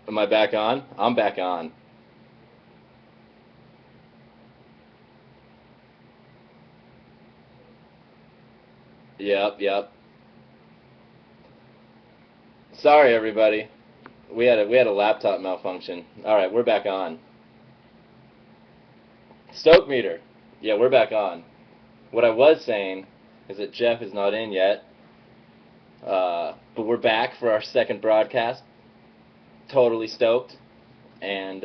Am I back on? I'm back on. Yep. Sorry, everybody. We had a laptop malfunction. All right, we're back on. Stoke meter. Yeah, we're back on. What I was saying is that Jeff is not in yet, but we're back for our second broadcast. Totally stoked, and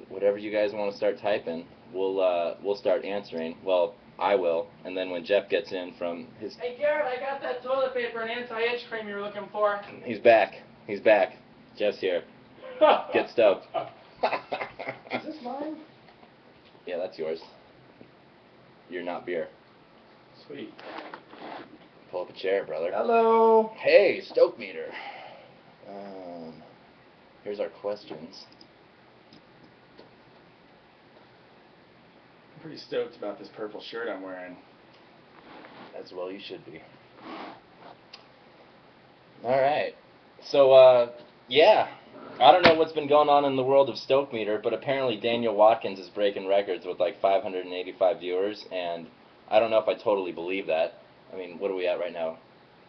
whatever you guys want to start typing, we'll start answering. Well, I will, and then when Jeff gets in from his... Hey Garrett, I got that toilet paper and anti-itch cream you were looking for. He's back. Jeff's here. Get stoked. Is this mine? Yeah, that's yours. You're not beer. Sweet. Pull up a chair, brother. Hello. Hey, Stoke meter. Here's our questions. I'm pretty stoked about this purple shirt I'm wearing. As well you should be. Alright. So, yeah. I don't know what's been going on in the world of Stoke meter, but apparently Daniel Watkins is breaking records with like 585 viewers, and I don't know if I totally believe that. I mean, what are we at right now?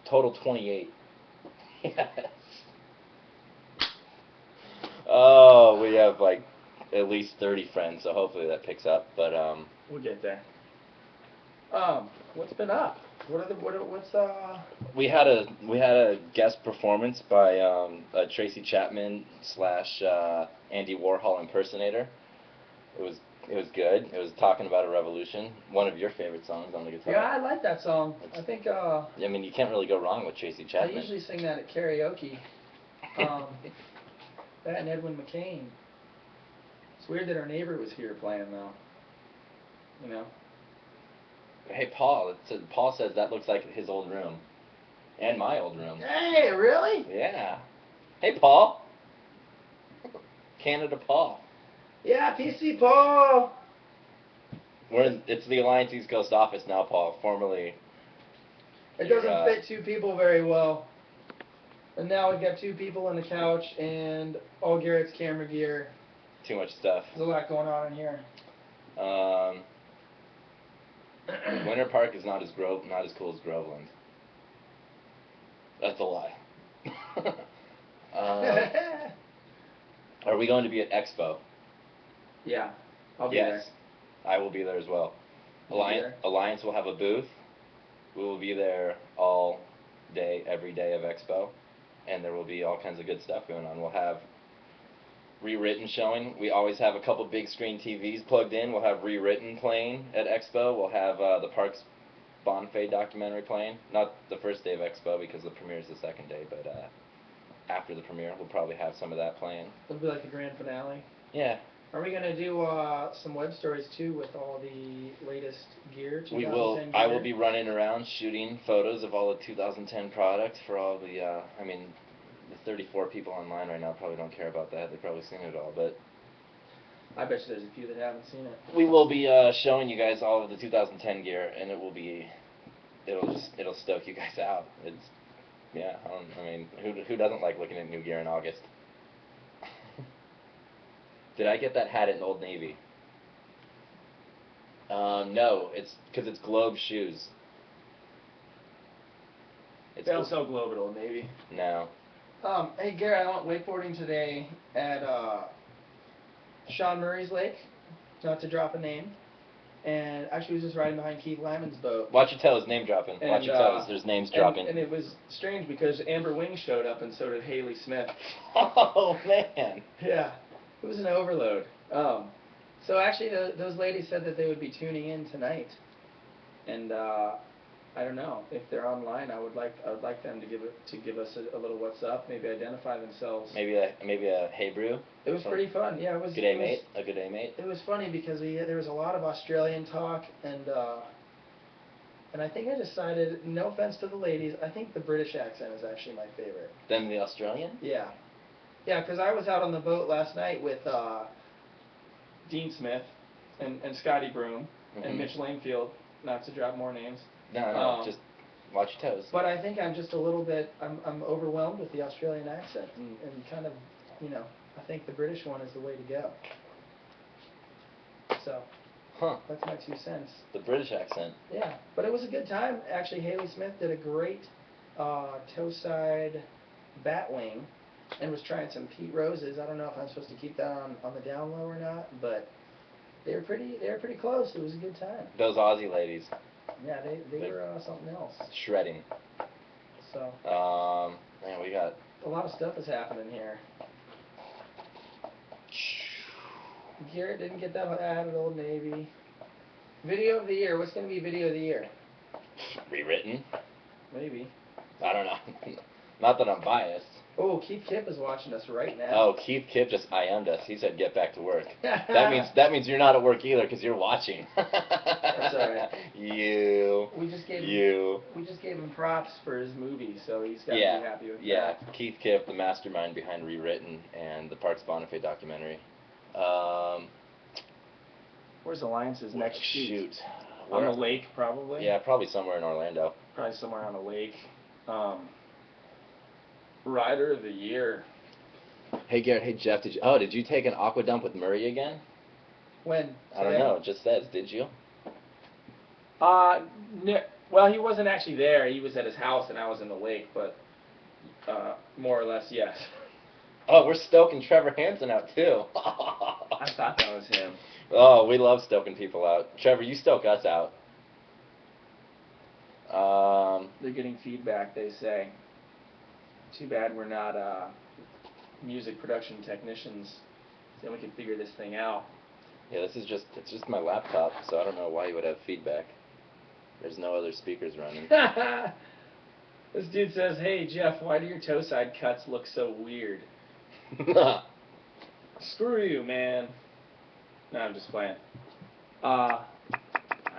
Total 28. Yes. Oh, we have like at least 30 friends, so hopefully that picks up. But we'll get there. What's been up? What's we had a guest performance by a Tracy Chapman / Andy Warhol impersonator. It was good. It was talking about a revolution. One of your favorite songs on the guitar. Yeah, I like that song. I think I mean, you can't really go wrong with Tracy Chapman. I usually sing that at karaoke. That and Edwin McCain. It's weird that our neighbor was here playing though. You know. Hey, Paul. Paul says that looks like his old room, and my old room. Hey, really? Yeah. Hey, Paul. Canada Paul. Yeah, PC Paul. It's the Alliance East Coast office now, Paul. Formerly. It doesn't fit two people very well. And now we've got two people on the couch and all Garrett's camera gear. Too much stuff. There's a lot going on in here. Winter Park is not as cool as Groveland. That's a lie. Are we going to be at Expo? Yeah, I'll be there. Yes, I will be there as well. Alliance will have a booth. We will be there all day, every day of Expo, and there will be all kinds of good stuff going on. We'll have Rewritten showing. We always have a couple big screen TVs plugged in. We'll have Rewritten playing at Expo. We'll have the Parks Bonfay documentary playing. Not the first day of Expo because the premiere is the second day, but after the premiere we'll probably have some of that playing. It'll be like the grand finale. Yeah. Are we going to do some web stories too with all the latest gear? We will. Gear? I will be running around shooting photos of all the 2010 products for all the, I mean, the 34 people online right now probably don't care about that. They've probably seen it all, but I bet you there's a few that haven't seen it. We will be showing you guys all of the 2010 gear, and it'll stoke you guys out. I mean, who doesn't like looking at new gear in August? Did I get that hat at Old Navy? No, it's because it's Globe shoes. They don't sell Globe at Old Navy. No. Hey Garrett, I went wakeboarding today at Sean Murray's lake, not to drop a name, and actually was just riding behind Keith Lyman's boat. Watch your toes, name dropping. Watch your toes, there's names dropping. And it was strange because Amber Wing showed up and so did Haley Smith. Oh man. Yeah, it was an overload. So actually those ladies said that they would be tuning in tonight, and I don't know if they're online. I would like them to give us a little what's up, maybe identify themselves. Maybe a hey brew. It was pretty fun. Yeah, it was. Good day, mate. A good day, mate. It was funny because there was a lot of Australian talk, and I think I decided, no offense to the ladies, I think the British accent is actually my favorite. Than the Australian? Yeah. Yeah, because I was out on the boat last night with Dean Smith and Scotty Broom and Mitch Lanefield, not to drop more names. No, just Watch your toes. But I think I'm just a little bit, I'm overwhelmed with the Australian accent and kind of, you know, I think the British one is the way to go. So, that's my 2 cents. The British accent. Yeah, but it was a good time. Actually, Haley Smith did a great toe-side bat wing and was trying some Pete Roses. I don't know if I'm supposed to keep that on the down low or not, but they were pretty close. It was a good time. Those Aussie ladies. Yeah, they were something else. Shredding. So. Man, we got a lot of stuff is happening here. Garrett didn't get that ad at Old Navy. Video of the year. What's going to be video of the year? Rewritten. Maybe. I don't know. Not that I'm biased. Oh, Keith Kipp is watching us right now. Oh, Keith Kipp just IM'd us. He said get back to work. that means you're not at work either because you're watching. That's all right. We just gave him props for his movie, so he's got to be happy with that. Yeah, Keith Kipp, the mastermind behind Rewritten and the Parks Bonifay documentary. Where's Alliance's next shoot? On the lake, probably? Yeah, probably somewhere in Orlando. Probably somewhere on a lake. Rider of the year. Hey Garrett, hey Jeff, did you take an aqua dump with Murray again? When? Today? I don't know, it just says, did you? No, well, he wasn't actually there. He was at his house and I was in the lake, but more or less, yes. Oh, we're stoking Trevor Hansen out too. I thought that was him. Oh, we love stoking people out. Trevor, you stoke us out. They're getting feedback, they say. Too bad we're not music production technicians. Then we can figure this thing out. Yeah, it's just my laptop, so I don't know why you would have feedback. There's no other speakers running. This dude says, "Hey Jeff, why do your toe side cuts look so weird?" Screw you, man. No, I'm just playing. I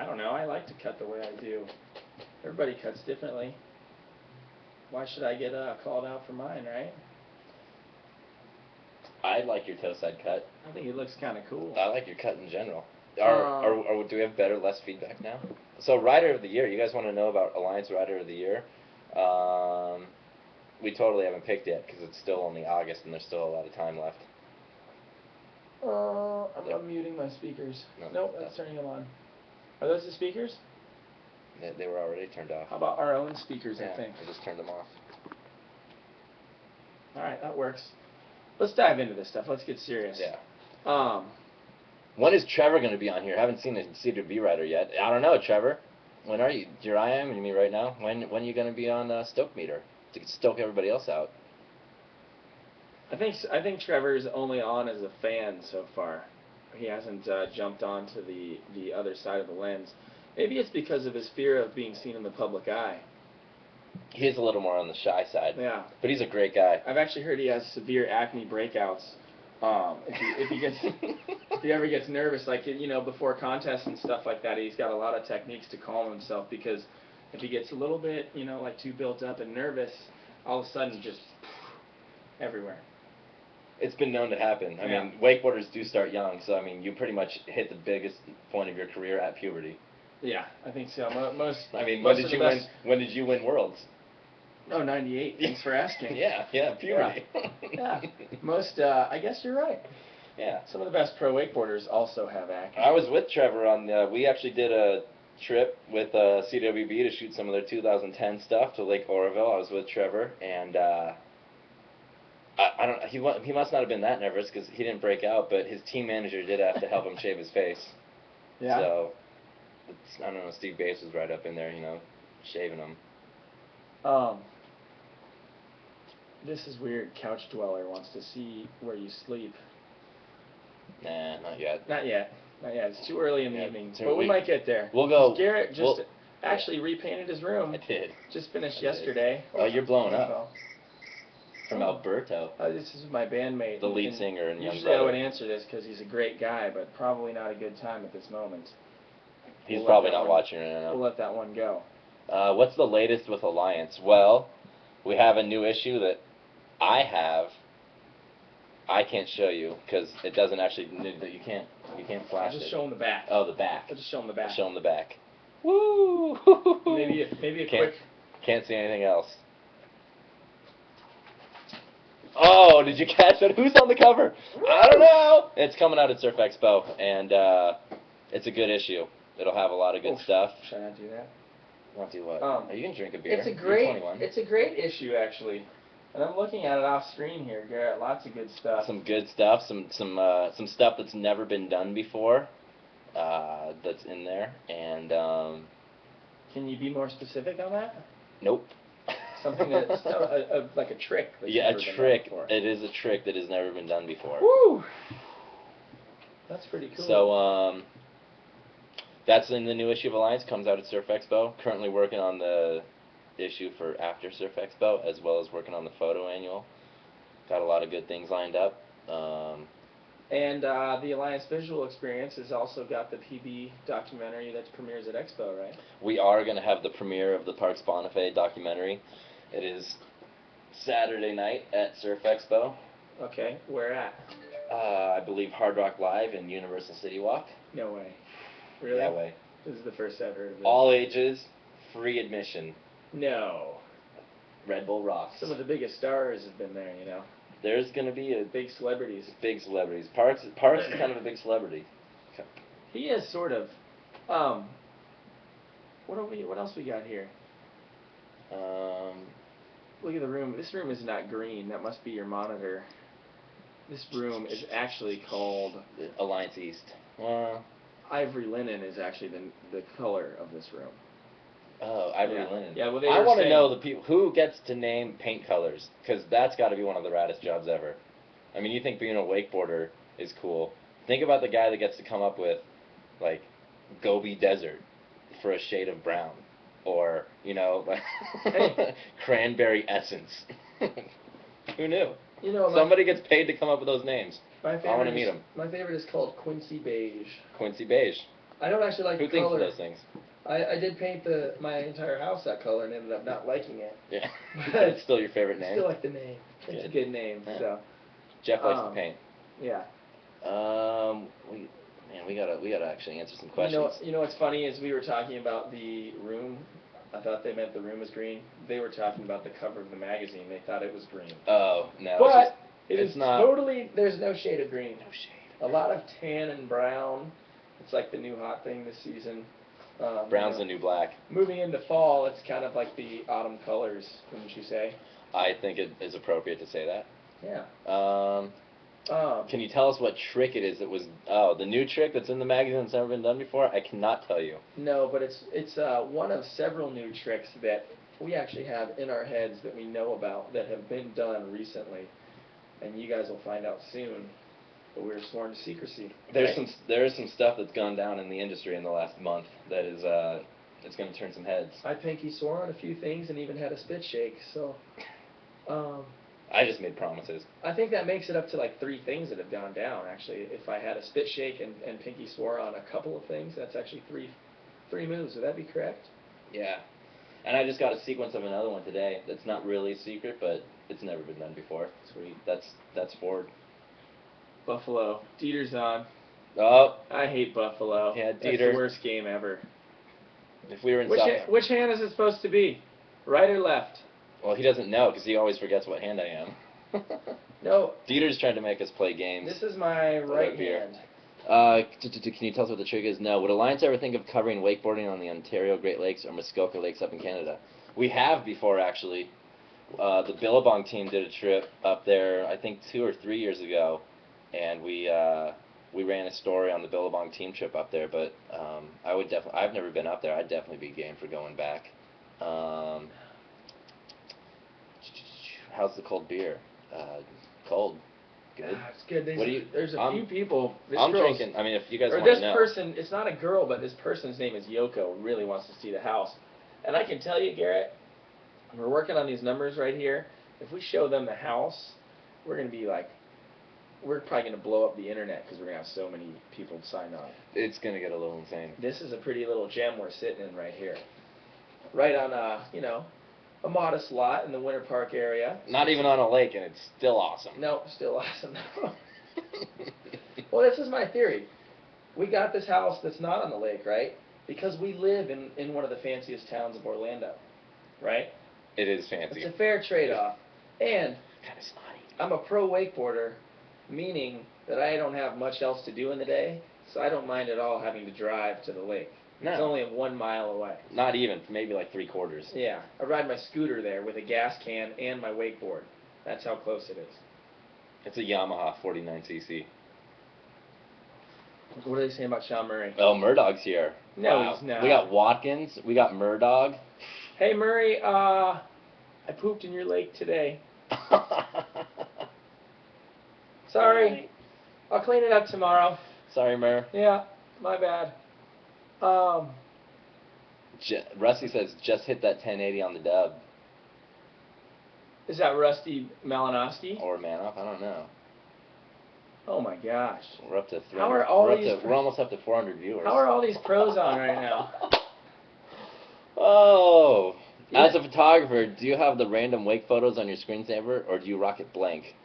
don't know. I like to cut the way I do. Everybody cuts differently. Why should I get called out for mine, right? I like your toe side cut. I think it looks kind of cool. I like your cut in general. Do we have better, less feedback now? So, Rider of the Year. You guys want to know about Alliance Rider of the Year? We totally haven't picked yet because it's still only August and there's still a lot of time left. I'm muting my speakers. Nope, that's turning them on. Are those the speakers? They were already turned off. How about our own speakers, yeah, I think? I just turned them off. Alright, that works. Let's dive into this stuff. Let's get serious. Yeah. When is Trevor going to be on here? I haven't seen a C2B Rider yet. I don't know, Trevor. When are you? Here I am, and me right now. When are you going to be on Stoke Meter to stoke everybody else out? I think Trevor's only on as a fan so far. He hasn't jumped onto the other side of the lens. Maybe it's because of his fear of being seen in the public eye. He's a little more on the shy side. Yeah. But he's a great guy. I've actually heard he has severe acne breakouts. If he ever gets nervous, like before contests and stuff like that, he's got a lot of techniques to calm himself because if he gets a little bit, like too built up and nervous, all of a sudden just everywhere. It's been known to happen. I mean, wakeboarders do start young, so I mean, you pretty much hit the biggest point of your career at puberty. Yeah, I think so. When did you win Worlds? Oh, 98. Thanks for asking. Yeah, puberty. Yeah. I guess you're right. Yeah. Some of the best pro wakeboarders also have acne. I was with Trevor on we actually did a trip with CWB to shoot some of their 2010 stuff to Lake Oroville. I was with Trevor, and I don't. He must not have been that nervous because he didn't break out, but his team manager did have to help him shave his face. Yeah. So, I don't know. Steve Bates was right up in there, shaving him. This is weird. Couch Dweller wants to see where you sleep. Nah, not yet. Not yet. It's too early in the evening, but we might get there. We'll go. Garrett just actually repainted his room. I did. Just finished yesterday. Oh, you're blowing up. From Alberto. This is my bandmate. The lead singer and young usually brother. I would answer this because he's a great guy, but probably not a good time at this moment. He's probably not watching right now. We'll let that one go. What's the latest with Alliance? Well, we have a new issue that I have. I can't show you because it doesn't actually. You can't flash it. I'll just show him the back. Oh, the back. I'll just show him the back. Show him the back. Woo! Maybe a quick Can't see anything else. Oh, did you catch that? Who's on the cover? I don't know. It's coming out at Surf Expo, and it's a good issue. It'll have a lot of good stuff. Should I not do that? Want to do what? Are you gonna drink a beer? It's a great issue, actually. And I'm looking at it off screen here, Garrett. Lots of good stuff. Some good stuff. Some stuff that's never been done before. That's in there, and can you be more specific on that? Nope. Something that's like a trick. Yeah, a trick. It is a trick that has never been done before. Woo! That's pretty cool. So that's in the new issue of Alliance. Comes out at Surf Expo. Currently working on the issue for after Surf Expo, as well as working on the photo annual. Got a lot of good things lined up. And the Alliance Visual Experience has also got the PB documentary that premieres at Expo, right? We are going to have the premiere of the Parks Bonifay documentary. It is Saturday night at Surf Expo. Okay, where at? I believe Hard Rock Live and Universal City Walk. No way. Really? Yeah, way. This is the first I've heard of this. All ages, free admission. No. Red Bull rocks. Some of the biggest stars have been there, you know. There's going to be big celebrities. Big celebrities. Parks is kind of a big celebrity. He is sort of. What else we got here? Look at the room. This room is not green. That must be your monitor. This room is actually called Alliance East. Ivory linen is actually the color of this room. Oh, ivory linen. Yeah, well, I want to know the people who gets to name paint colors, because that's got to be one of the raddest jobs ever. I mean, you think being a wakeboarder is cool. Think about the guy that gets to come up with, like, Gobi Desert for a shade of brown, or like cranberry essence. Who knew? You know, somebody gets paid to come up with those names. I want to meet them. My favorite is called Quincy Beige. Quincy Beige. I don't actually like the color. Who thinks of those things? I did paint my entire house that color and ended up not liking it. Yeah. It's still your favorite name? Still like the name. It's a good name. Yeah. So. Jeff likes to paint. Yeah. We gotta actually answer some questions. You know what's funny is we were talking about the room. I thought they meant the room was green. They were talking about the cover of the magazine. They thought it was green. Oh, no. But it's not. Totally, there's no shade of green. No shade. A lot of tan and brown. It's like the new hot thing this season. Brown's the new black. Moving into fall, it's kind of like the autumn colors, wouldn't you say? I think it is appropriate to say that. Yeah. Can you tell us what trick it is that was... Oh, the new trick that's in the magazine that's never been done before? I cannot tell you. No, but it's one of several new tricks that we actually have in our heads that we know about that have been done recently. And you guys will find out soon. But we were sworn to secrecy. There is some stuff that's gone down in the industry in the last month that is it's going to turn some heads. I pinky swore on a few things and even had a spit shake. So, I just made promises. I think that makes it up to like 3 things that have gone down. Actually, if I had a spit shake and pinky swore on a couple of things, that's actually three moves. Would that be correct? Yeah. And I just got a sequence of another one today. That's not really a secret, but it's never been done before. Sweet. That's Ford. Buffalo. Dieter's on. Oh. I hate Buffalo. Yeah, Dieter. That's the worst game ever. If we were in which hand is it supposed to be? Right or left? Well, he doesn't know because he always forgets what hand I am. No. Dieter's trying to make us play games. This is my right hand. Can you tell us what the trick is? No. Would Alliance ever think of covering wakeboarding on the Ontario Great Lakes or Muskoka Lakes up in Canada? We have before, actually. The Billabong team did a trip up there, I think 2 or 3 years ago, and we ran a story on the Billabong team trip up there. But I've never been up there. I'd definitely be game for going back. How's the cold beer? Cold. Good. It's good. There's a few people. I'm drinking. I mean, if you guys want to know. This person, it's not a girl, but this person's name is Yoko, really wants to see the house. And I can tell you, Garrett, we're working on these numbers right here. If we show them the house, we're going to be like, we're probably going to blow up the internet because we're going to have so many people sign on. It's going to get a little insane. This is a pretty little gem we're sitting in right here. Right on, a modest lot in the Winter Park area. Not even on a lake, and it's still awesome. No, still awesome. Well, this is my theory. We got this house that's not on the lake, right? Because we live in one of the fanciest towns of Orlando. right? It is fancy. It's a fair trade-off. And Kind of snotty. I'm a pro wakeboarder, meaning that I don't have much else to do in the day, so I don't mind at all having to drive to the lake. No. It's only 1 mile away. Not even, maybe like 3/4. Yeah, I ride my scooter there with a gas can and my wakeboard. That's how close it is. It's a Yamaha 49cc. What are they saying about Sean Murray? Oh, Murdog's here. No, Wow. he's not. We got Watkins. We got Murdog. Hey Murray, I pooped in your lake today. Sorry. I'll clean it up tomorrow. Sorry, Mur. Yeah, my bad. Rusty says, just hit that 1080 on the dub. Is that Rusty Malinowski? Or Manoff, I don't know. Oh my gosh. We're up to 300. How are all We're almost up to 400 viewers. How are all these pros on right now? Oh. Yeah. As a photographer, do you have the random wake photos on your screensaver, or do you rock it blank?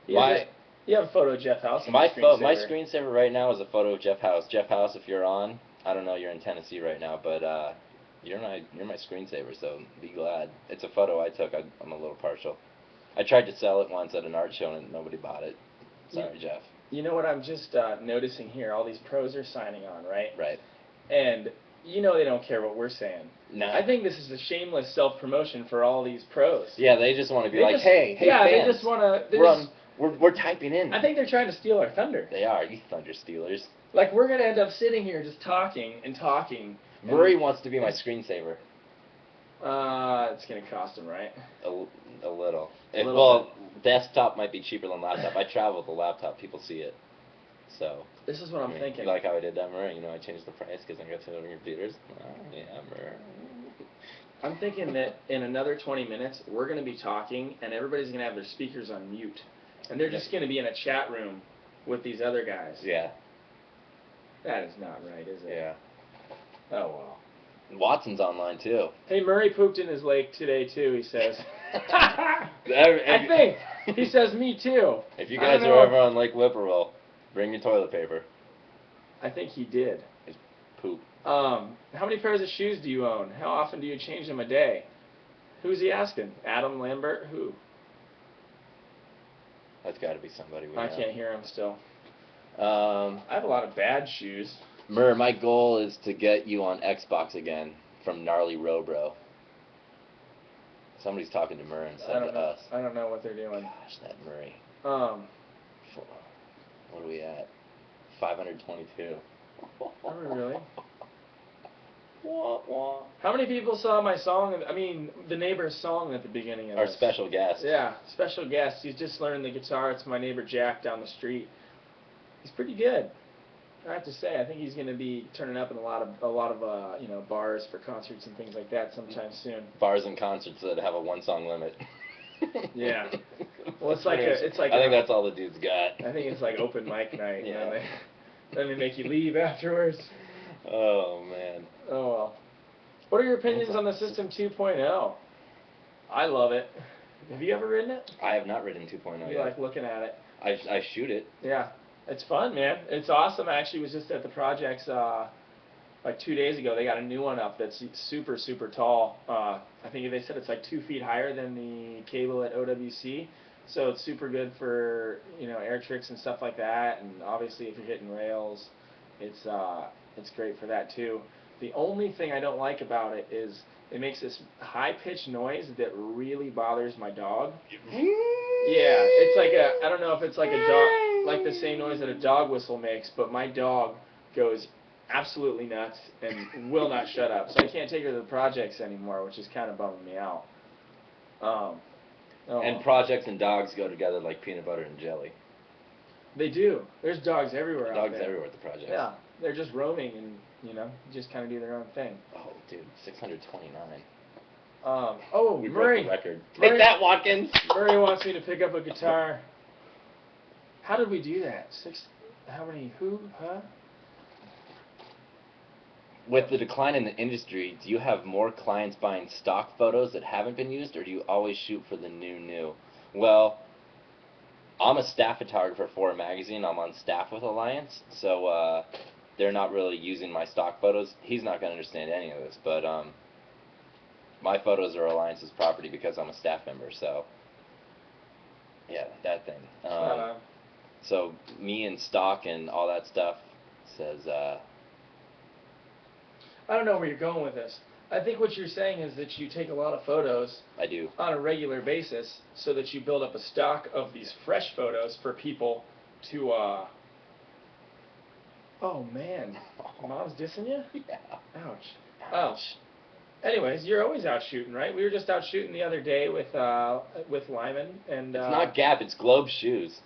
You have a photo of Jeff House on My your my screensaver right now is a photo of Jeff House. Jeff House, if you're on, I don't know, you're in Tennessee right now, but you're my screensaver, so be glad. It's a photo I took. I'm a little partial. I tried to sell it once at an art show and nobody bought it. Sorry, Jeff. You know what I'm just noticing here? All these pros are signing on, right? Right. And you know they don't care what we're saying. No. I think this is a shameless self-promotion for all these pros. Yeah, they just want to be They like, just- hey, yeah, fans, they just want to. we're typing in. I think they're trying to steal our thunder. They are, you Thunder Stealers. Like we're gonna end up sitting here just talking and talking. Murray wants to be my screensaver. It's gonna cost him, right? A little. A little Well, desktop might be cheaper than laptop. I travel with a laptop. People see it. So. This is what I'm thinking. You like how I did that, Murray? You know, I changed the price because I got 200 computers. Oh, yeah, Murray. I'm thinking that in another 20 minutes, we're going to be talking, and everybody's going to have their speakers on mute. And they're just going to be in a chat room with these other guys. Yeah. That is not right, is it? Yeah. Oh, well. Watson's online, too. Hey, Murray pooped in his lake today, too, he says. I I think. He says, me, too. If you guys are ever on Lake Whippoorwill, bring your toilet paper. I think he did. It's poop. How many pairs of shoes do you own? How often do you change them a day? Who's he asking? Adam Lambert? Who? That's got to be somebody we know. I can't hear him still. I I have a lot of bad shoes. Mur, my goal is to get you on Xbox again from Gnarly Robro. Somebody's talking to Murray instead of us. I don't know what they're doing. Gosh, that Murray. What are we at? 522. Are we really? Wah, wah. How many people saw my song? I mean, the neighbor's song at the beginning of Our this? special guest. Yeah, special guest. He's just learning the guitar. It's my neighbor Jack down the street. He's pretty good. I have to say, I think he's going to be turning up in a lot of you know, bars for concerts and things like that sometime soon. Bars and concerts that have a one-song limit. Yeah. Well, it's I think that's all the dude's got. I think it's like open mic night. Yeah. And then they make you leave afterwards. Oh man. Oh well. What are your opinions on the System 2.0? I love it. Have you ever ridden it? I have not ridden 2.0 You yet. like looking at it? I shoot it. Yeah. It's fun, man. It's awesome. I actually was just at the projects like 2 days ago. They got a new one up that's super, super tall. I think they said it's like 2 feet higher than the cable at OWC. So it's super good for, you know, air tricks and stuff like that. And obviously if you're hitting rails, it's great for that too. The only thing I don't like about it is it makes this high-pitched noise that really bothers my dog. Yeah, it's like I don't know if it's like a dog, like the same noise that a dog whistle makes, but my dog goes absolutely nuts and will not shut up. So I can't take her to the projects anymore, which is kind of bumming me out. And projects and dogs go together like peanut butter and jelly. They do. There's dogs everywhere out Dogs there. everywhere at the projects. Yeah, they're just roaming and, you know, just kind of do their own thing. Oh, dude, 629. Oh, We Murray. broke the record. Murray. Take that, Watkins! Murray wants me to pick up a guitar. How did we do that? How many? Who? Huh? With the decline in the industry, do you have more clients buying stock photos that haven't been used, or do you always shoot for the new? Well, I'm a staff photographer for a magazine. I'm on staff with Alliance, so they're not really using my stock photos. He's not going to understand any of this, but my photos are Alliance's property because I'm a staff member. So yeah, that thing. So me and stock and all that stuff says. I don't know where you're going with this. I think what you're saying is that you take a lot of photos. I do. On a regular basis, so that you build up a stock of these fresh photos for people to. Oh man, Mom's dissing you? Yeah. Ouch. Oh. Anyways, you're always out shooting, right? We were just out shooting the other day with Lyman and. It's not Gap. It's Globe shoes.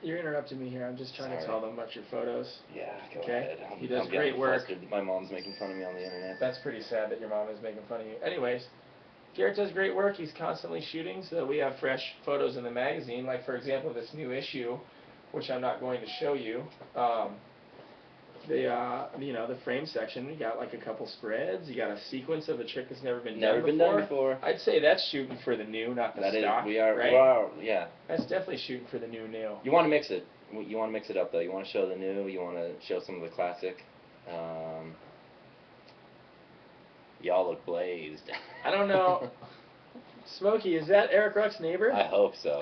You're interrupting me here. I'm just trying to tell them about your photos. Yeah, go ahead. He does great work. Flustered. My mom's making fun of me on the internet. That's pretty sad that your mom is making fun of you. Anyways, Garrett does great work. He's constantly shooting, so that we have fresh photos in the magazine. Like, for example, this new issue, which I'm not going to show you. The frame section, you got like a couple spreads. You got a sequence of a trick that's never been done before. I'd say that's shooting for the new, not the stock. Right? Yeah. That's definitely shooting for the new. You want to mix it. You want to mix it up though. You want to show the new. You want to show some of the classic. Y'all look blazed. I don't know. Smokey, is that Eric Ruck's neighbor? I hope so.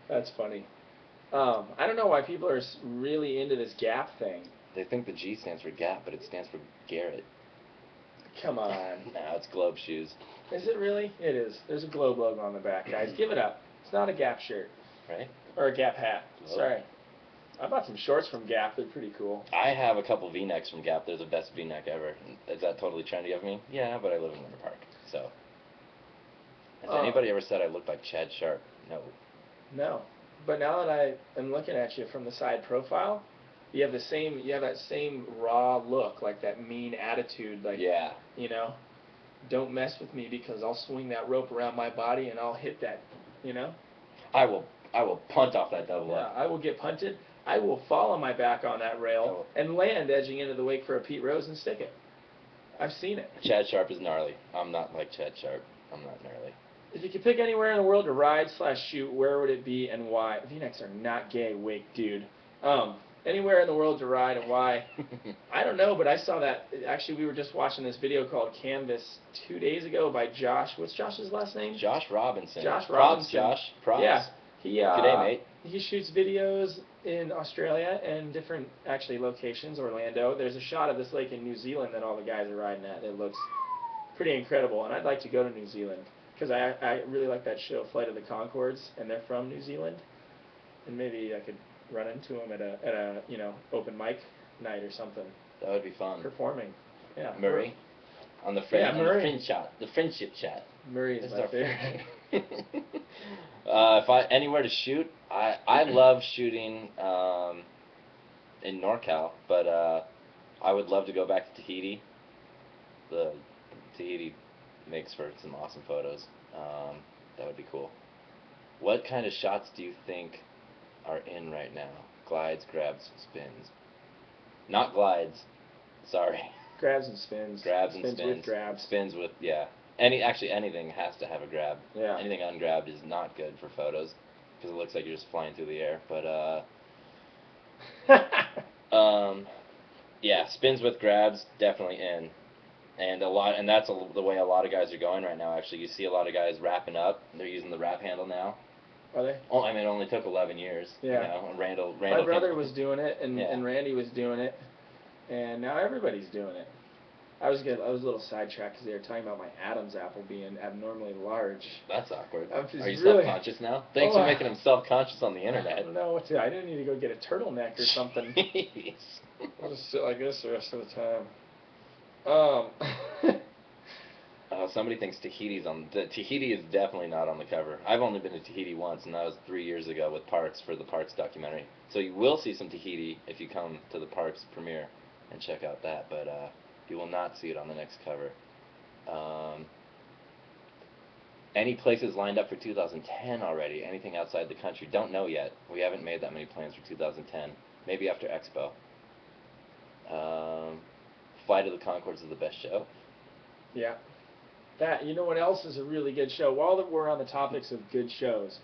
That's funny. I don't know why people are really into this Gap thing. They think the G stands for Gap, but it stands for Garrett. Come on. No, it's Globe shoes. Is it really? It is. There's a Globe logo on the back, guys. Give it up. It's not a Gap shirt. Right? Or a Gap hat. Globe. Sorry. I bought some shorts from Gap. They're pretty cool. I have a couple V-necks from Gap. They're the best V-neck ever. Is that totally trendy of me? Yeah, but I live in Winter Park, so. Has anybody ever said I look like Chad Sharp? No. No. But now that I am looking at you from the side profile, you have that same raw look, like that mean attitude, like, yeah. You know, don't mess with me because I'll swing that rope around my body and I'll hit that, you know? I will punt off that double up. Yeah, I will get punted. I will fall on my back on that rail and land edging into the wake for a Pete Rose and stick it. I've seen it. Chad Sharp is gnarly. I'm not like Chad Sharp. I'm not gnarly. If you could pick anywhere in the world to ride/shoot, where would it be and why? V-necks are not gay, wake dude. Anywhere in the world to ride and why? I don't know, but I saw that. Actually, we were just watching this video called Canvas 2 days ago by Josh. What's Josh's last name? Josh Robinson. Josh Robinson. Props, Josh. Props. Yeah. G'day, mate. He shoots videos in Australia and different, actually, locations, Orlando. There's a shot of this lake in New Zealand that all the guys are riding at. It looks pretty incredible, and I'd like to go to New Zealand. Because I really like that show, Flight of the Conchords, and they're from New Zealand, and maybe I could run into them at a open mic night or something. That would be fun. Performing, yeah. Murray, on the fringe, yeah, Murray. the friendship shot. Murray is my favorite. If anywhere to shoot, I love shooting in NorCal, but I would love to go back to Tahiti. The Tahiti makes for some awesome photos. That would be cool. What kind of shots do you think are in right now? Glides, grabs, spins. Not glides. Sorry. Grabs and spins. Grabs and spins. With grabs. Spins with, yeah. Anything has to have a grab. Yeah. Anything ungrabbed is not good for photos because it looks like you're just flying through the air. But yeah, spins with grabs definitely in. And that's the way a lot of guys are going right now. Actually, you see a lot of guys wrapping up. They're using the wrap handle now. Are they? Oh, I mean, it only took 11 years. Yeah. You know, and Randall. My brother was doing it, and Randy was doing it, and now everybody's doing it. I was a little sidetracked because they were talking about my Adam's apple being abnormally large. That's awkward. Are you self-conscious now? Thanks for making him self-conscious on the internet. I don't know what to. I didn't need to go get a turtleneck or something. Jeez. I'll just sit like this the rest of the time. Somebody thinks Tahiti's on. Tahiti is definitely not on the cover. I've only been to Tahiti once, and that was 3 years ago with Parks for the Parks documentary. So you will see some Tahiti if you come to the Parks premiere and check out that, but you will not see it on the next cover. Any places lined up for 2010 already? Anything outside the country? Don't know yet. We haven't made that many plans for 2010. Maybe after Expo. Flight of the Conchords is the best show. Yeah. You know what else is a really good show? While we're on the topics of good shows,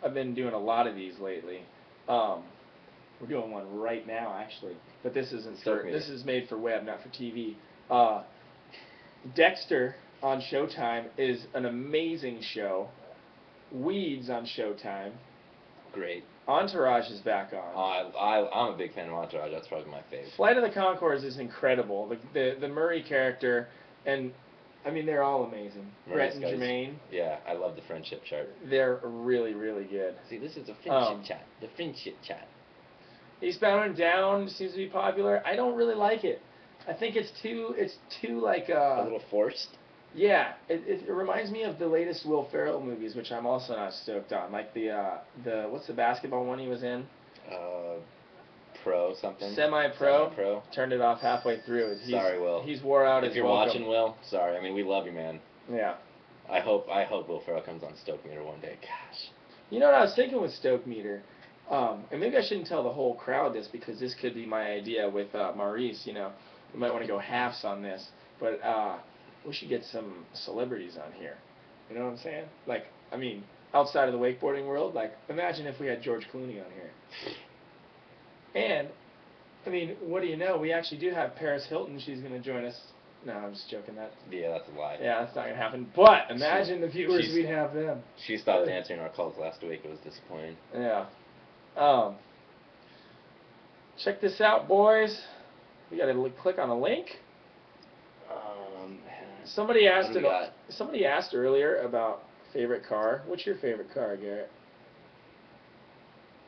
I've been doing a lot of these lately. We're doing one right now, actually, but this isn't this is made for web, not for TV. Dexter on Showtime is an amazing show. Weeds on Showtime. Great. Entourage is back on. I'm a big fan of Entourage. That's probably my favorite. Flight of the Conchords is incredible. The Murray character, and I mean they're all amazing. Brett and Jermaine. Yeah, I love the friendship chart. They're really, really good. See, this is a friendship chat. The friendship chat. Eastbound and Down seems to be popular. I don't really like it. I think it's too like a little forced. Yeah, it reminds me of the latest Will Ferrell movies, which I'm also not stoked on. Like the what's the basketball one he was in? Pro something. Semi-pro. Semi-pro. Turned it off halfway through. Sorry, Will. He's wore out his If you're welcome. watching, Will, sorry. I mean, we love you, man. Yeah. I hope Will Ferrell comes on Stoke Meter one day. Gosh. You know what I was thinking with Stoke Meter? And maybe I shouldn't tell the whole crowd this because this could be my idea with Maurice. You know, we might want to go halves on this, but we should get some celebrities on here. You know what I'm saying? Like, I mean, outside of the wakeboarding world, like, imagine if we had George Clooney on here. And, I mean, what do you know? We actually do have Paris Hilton. She's going to join us. No, I'm just joking. Yeah, that's a lie. Yeah, that's not going to happen. But imagine the viewers we'd have them. She stopped answering our calls last week. It was disappointing. Yeah. Check this out, boys. We got to click on a link. Somebody asked earlier about favorite car. What's your favorite car, Garrett?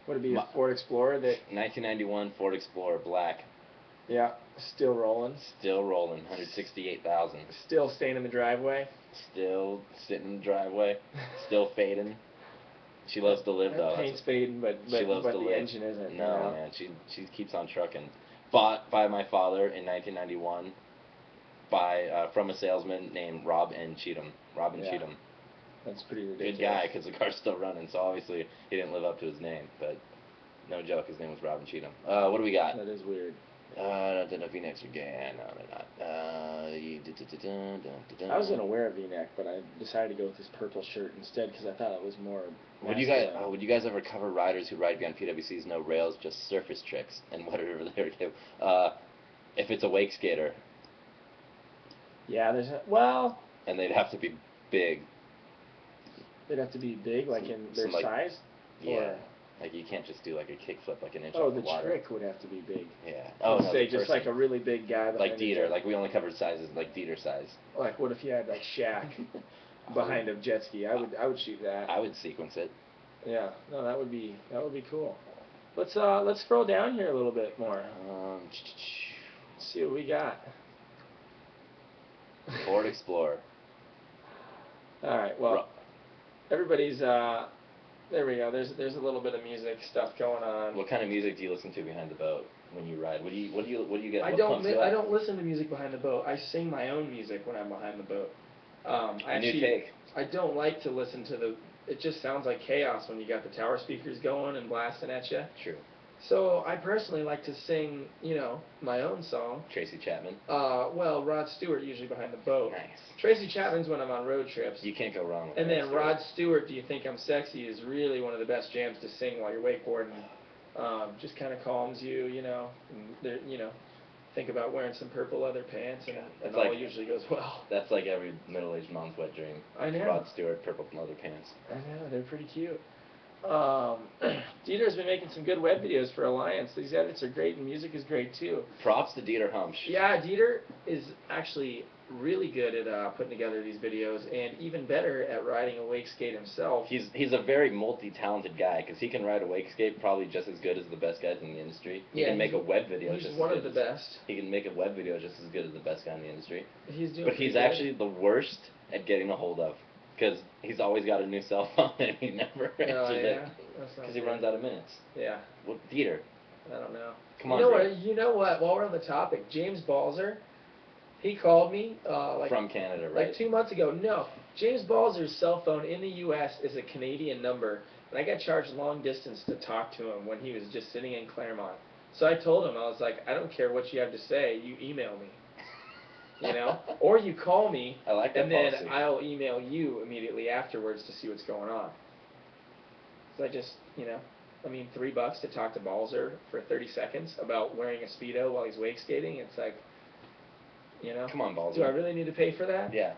Would it be a Ford Explorer? 1991 Ford Explorer, black. Yeah, still rolling. Still rolling, 168,000. Still staying in the driveway. Still sitting in the driveway. Still fading. She loves to live, though. Paint's fading, but the engine isn't. No, you know? man, she keeps on trucking. Bought by my father in 1991 from a salesman named Rob N. Cheatham. Cheatham. That's pretty ridiculous. Good guy, because the car's still running, so obviously he didn't live up to his name, but no joke, his name was Robin Cheatham. What do we got? That is weird. I don't know if V-necks are gay. No, they're not. I was going to wear a V-neck, but I decided to go with this purple shirt instead because I thought it was more Would you guys ever cover riders who ride beyond PWC's no rails, just surface tricks, and whatever they do? If it's a wake skater. Yeah, and they'd have to be big. They'd have to be big, like in their size? Yeah. Like, you can't just do, like, a kickflip, like, an inch off the water. Oh, the trick would have to be big. Yeah. No, say just like a really big guy. Like Dieter. Like, we only covered sizes like Dieter size. Like, what if you had, like, Shaq behind a jet ski? I would shoot that. I would sequence it. Yeah. No, that would be cool. Let's scroll down here a little bit more. Let's see what we got. Ford Explorer. All right. Well, everybody's there we go. There's a little bit of music stuff going on. What kind of music do you listen to behind the boat when you ride? What do you get? I don't listen to music behind the boat. I sing my own music when I'm behind the boat. I don't like to listen to it just sounds like chaos when you got the tower speakers going and blasting at you. True. So I personally like to sing, my own song. Tracy Chapman. Well, Rod Stewart usually behind the boat. Nice. Tracy Chapman's when I'm on road trips. You can't go wrong with And then Rod Stewart, Do You Think I'm Sexy, is really one of the best jams to sing while you're wakeboarding. Just kind of calms you, and think about wearing some purple leather pants, and all usually goes well. That's like every middle-aged mom's wet dream. I know. Rod Stewart, purple leather pants. I know, they're pretty cute. Dieter's been making some good web videos for Alliance. These edits are great, and music is great too. Props to Dieter Humsch. Yeah, Dieter is actually really good at putting together these videos, and even better at riding a wake skate himself. He's a very multi-talented guy, because he can ride a wake skate probably just as good as the best guys in the industry. He can make a web video just as good. He's one of the best. He can make a web video just as good as the best guy in the industry. But he's actually the worst at getting a hold of. Because he's always got a new cell phone and he never answers it. Because he runs out of minutes. Yeah. Well, Dieter. I don't know. Come on, You know what? While we're on the topic, James Balzer, he called me from Canada, right? Like 2 months ago. No, James Balzer's cell phone in the U.S. is a Canadian number, and I got charged long distance to talk to him when he was just sitting in Claremont. So I told him, I was like, I don't care what you have to say, you email me. Or you call me, I like that and then policy. I'll email you immediately afterwards to see what's going on. So I just, $3 to talk to Balzer for 30 seconds about wearing a Speedo while he's wake skating. It's like, You know? Come on, Balzer. Do I really need to pay for that? Yeah.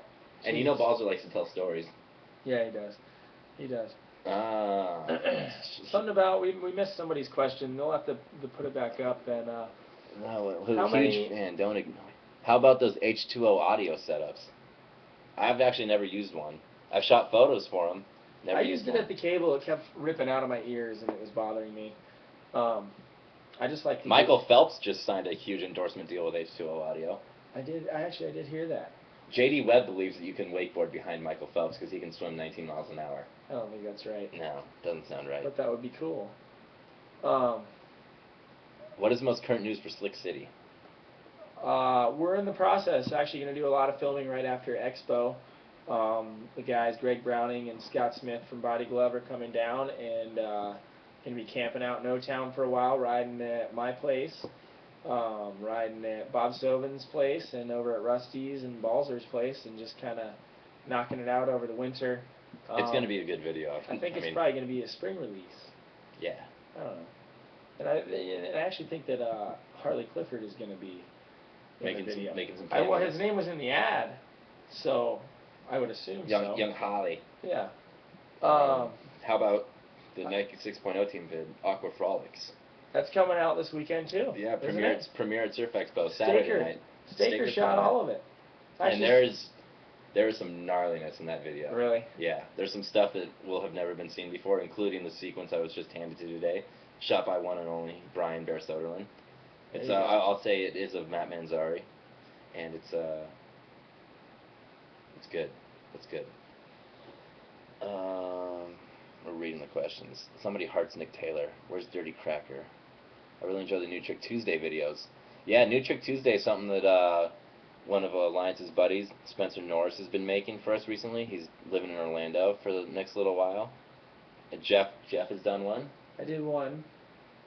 And you know Balzer likes to tell stories. Yeah, he does. He does. Ah. Something about we missed somebody's question. They'll have to put it back up and. No, how huge many? fan. Don't ignore. How about those H2O audio setups? I've actually never used one. I've shot photos for them. Never I used it one. at the cable. It kept ripping out of my ears and it was bothering me. I just like to Michael Phelps just signed a huge endorsement deal with H2O Audio. I did hear that. JD Webb believes that you can wakeboard behind Michael Phelps because he can swim 19 miles an hour. I don't think that's right. No, doesn't sound right. But that would be cool. What is the most current news for Slick City? We're in the process. Actually, going to do a lot of filming right after Expo. The guys Greg Browning and Scott Smith from Body Glove are coming down and going to be camping out in O-Town for a while, riding at my place, riding at Bob Stoven's place, and over at Rusty's and Balzer's place, and just kind of knocking it out over the winter. It's going to be a good video. I think it's probably going to be a spring release. Yeah. I don't know. And I actually think that Harley Clifford is going to be making the video. Making some well, his name was in the ad, so I would assume so. Young Holly. Yeah. How about the Nike 6.0 team vid, Aqua Frolics? That's coming out this weekend too. Yeah, premiere at Surf Expo Saturday night. Staker shot all of it. And there is some gnarliness in that video. Really? Yeah, there's some stuff that will have never been seen before, including the sequence I was just handed to today, shot by one and only Brian Bear Soderlin. It's I'll say it is of Matt Manzari, and it's good. It's good. We're reading the questions. Somebody hearts Nick Taylor. Where's Dirty Cracker? I really enjoy the New Trick Tuesday videos. Yeah, New Trick Tuesday is something that one of Alliance's buddies, Spencer Norris, has been making for us recently. He's living in Orlando for the next little while. And Jeff has done one. I did one.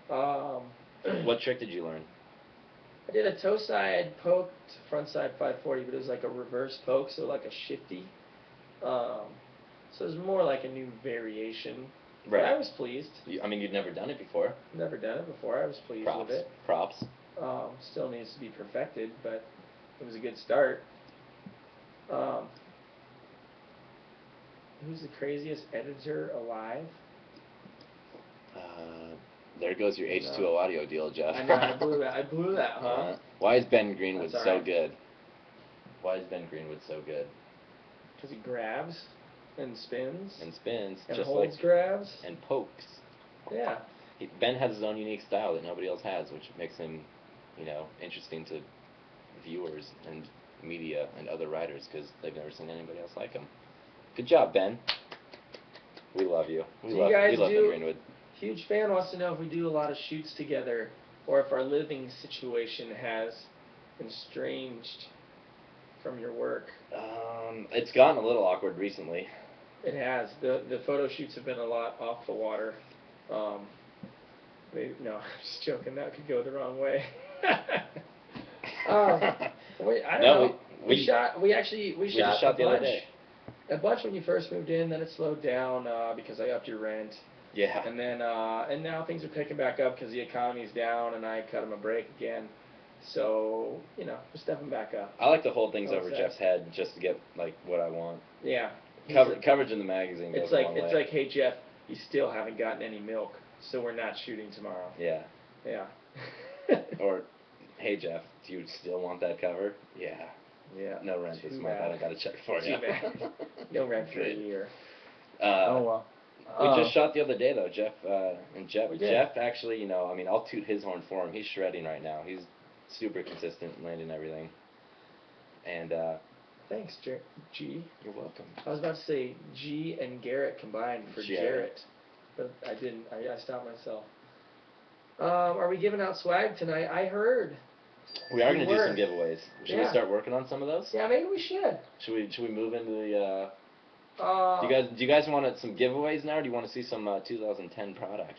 What trick did you learn? I did a toe side poked frontside 540, but it was like a reverse poke, so like a shifty. So it was more like a new variation. Right. But I was pleased. I mean, you'd never done it before. Never done it before. I was pleased with it. Props. Still needs to be perfected, but it was a good start. Who's the craziest editor alive? There goes your H2O audio deal, Jeff. I know, I blew that, huh? Why is Ben Greenwood That's so all right. good? Why is Ben Greenwood so good? Because he grabs and spins. And spins. And just holds like, grabs. And pokes. Yeah. Ben has his own unique style that nobody else has, which makes him, interesting to viewers and media and other writers because they've never seen anybody else like him. Good job, Ben. We love you. We love Ben Greenwood. Huge fan wants to know if we do a lot of shoots together or if our living situation has been estranged from your work. It's gotten a little awkward recently. It has. The photo shoots have been a lot off the water. No, I'm just joking. That could go the wrong way. I don't know. We shot the other day. A bunch when you first moved in, then it slowed down because I upped your rent. Yeah. And then and now things are picking back up because the economy's down and I cut him a break again. So we're stepping back up. I like to hold things over Jeff's head just to get what I want. Yeah. Coverage in the magazine goes a long way. It's like, hey Jeff, you still haven't gotten any milk, so we're not shooting tomorrow. Yeah. Yeah. Or, hey Jeff, do you still want that cover? Yeah. Yeah. No rent this month. I don't got a check for you. Too bad. No rent for a year. Oh well. We just shot the other day though, Jeff. We did. Jeff actually, I'll toot his horn for him. He's shredding right now. He's super consistent, landing everything. And thanks, G. You're welcome. I was about to say G and Garrett combined for Jarrett, but I didn't. I stopped myself. Are we giving out swag tonight? I heard. We are going to do some giveaways. Should we start working on some of those? Yeah, maybe we should. Should we move into the? Do you guys want some giveaways now, or do you want to see some 2010 product?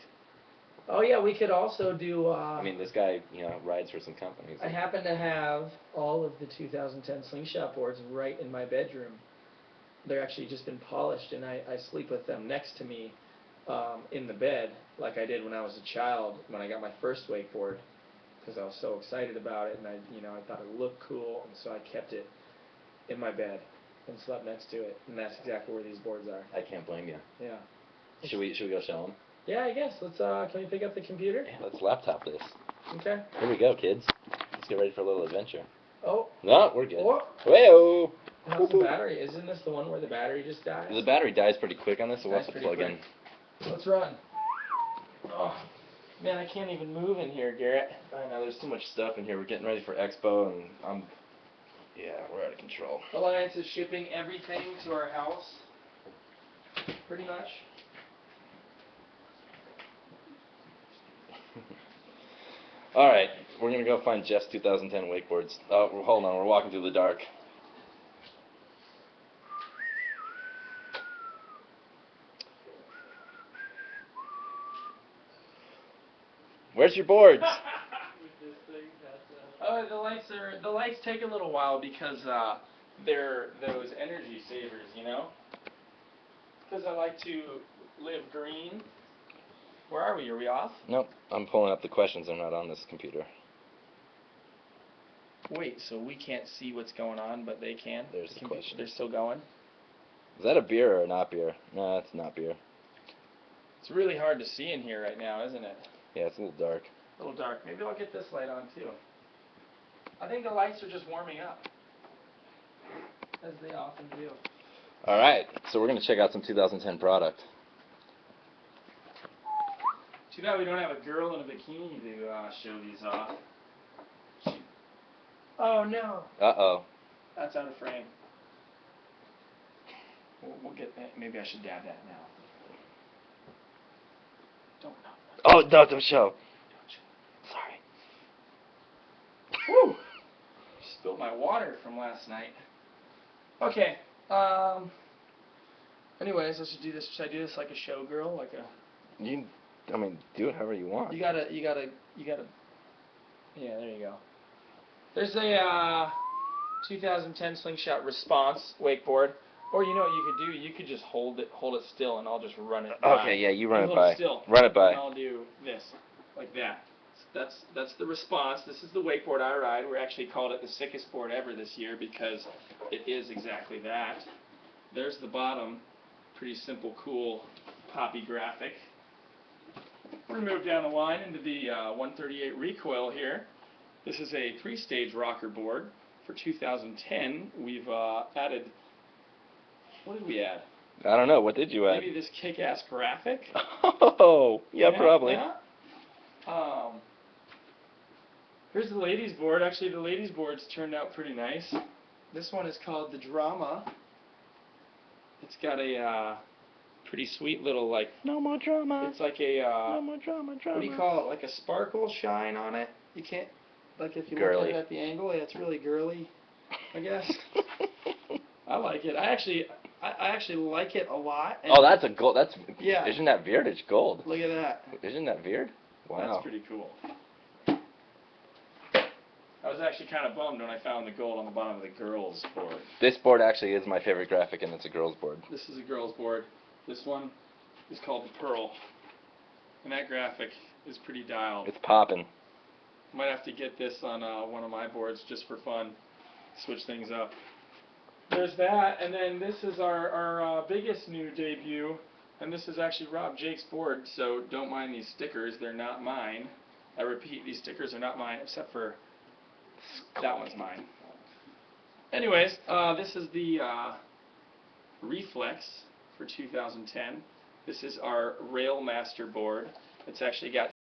Oh yeah, we could also do. I mean, this guy, rides for some companies. I happen to have all of the 2010 slingshot boards right in my bedroom. They're actually just been polished, and I sleep with them next to me in the bed, like I did when I was a child when I got my first wakeboard. because I was so excited about it, and I thought it looked cool, and so I kept it in my bed and slept next to it, and that's exactly where these boards are. I can't blame you. Yeah. Should we go show them? Yeah, I guess. Let's. Can we pick up the computer? Yeah, let's laptop this. Okay. Here we go, kids. Let's get ready for a little adventure. Oh. No, we're good. Oh. Whoa. How's the battery? Isn't this the one where the battery just dies? The battery dies pretty quick on this, so we'll have to plug in. Let's run. Oh, man, I can't even move in here, Garrett. I know, there's too much stuff in here. We're getting ready for Expo, and we're out of control. Alliance is shipping everything to our house, pretty much. All right, we're gonna go find Jeff's 2010 wakeboards. Oh, hold on, we're walking through the dark. Where's your boards? Oh, the lights take a little while because they're those energy savers, you know. Because I like to live green. Where are we? Are we off? Nope, I'm pulling up the questions. They're not on this computer. Wait, so we can't see what's going on, but they can? There's the question. They're still going? Is that a beer or not beer? No, it's not beer. It's really hard to see in here right now, isn't it? Yeah, it's a little dark. A little dark. Maybe I'll get this light on too. I think the lights are just warming up, as they often do. All right, so we're going to check out some 2010 product. Too bad we don't have a girl in a bikini to show these off. Oh no. Uh-oh. That's out of frame. We'll get that. Maybe I should dab that now. Don't. Oh, no, don't show. Sorry. Woo! Spilled my water from last night. Okay. Anyways, let's do this. Should I do this like a showgirl, like a? Do it however you want. You gotta. Yeah, there you go. There's a 2010 Slingshot Response wakeboard, or you know what you could do? You could just hold it still, and I'll just run it by. Okay, yeah, you run it Hold by. Still, run it by. And I'll do this, like that. That's the Response. This is the wakeboard I ride. We actually called it the sickest board ever this year because it is exactly that. There's the bottom. Pretty simple, cool, poppy graphic. We're going to move down the line into the 138 recoil here. This is a 3-stage rocker board. For 2010, we've added, what did we add? I don't know, what did you add? Maybe this kick-ass graphic? Oh, yeah, probably. Yeah. Here's the ladies board. Actually, the ladies boards turned out pretty nice. This one is called the Drama. It's got a pretty sweet little, like, no more drama. It's like a no more drama. What do you call it? Like a sparkle shine on it. You can't, like, if you girly. look at it at the angle, yeah, it's really girly, I guess. I like it. I actually like it a lot. Oh, that's a gold. That's yeah. Isn't that weird? It's gold. Look at that. Isn't that weird? Wow. That's pretty cool. I was actually kind of bummed when I found the gold on the bottom of the girls' board. This board actually is my favorite graphic, and it's a girls' board. This is a girls' board. This one is called the Pearl, and that graphic is pretty dialed. It's popping. Might have to get this on one of my boards just for fun. Switch things up. There's that, and then this is our biggest new debut, and this is actually Rob Jake's board, so don't mind these stickers. They're not mine. I repeat, these stickers are not mine, except for that one's mine. Anyways, this is the Reflex for 2010. This is our Railmaster board. It's actually got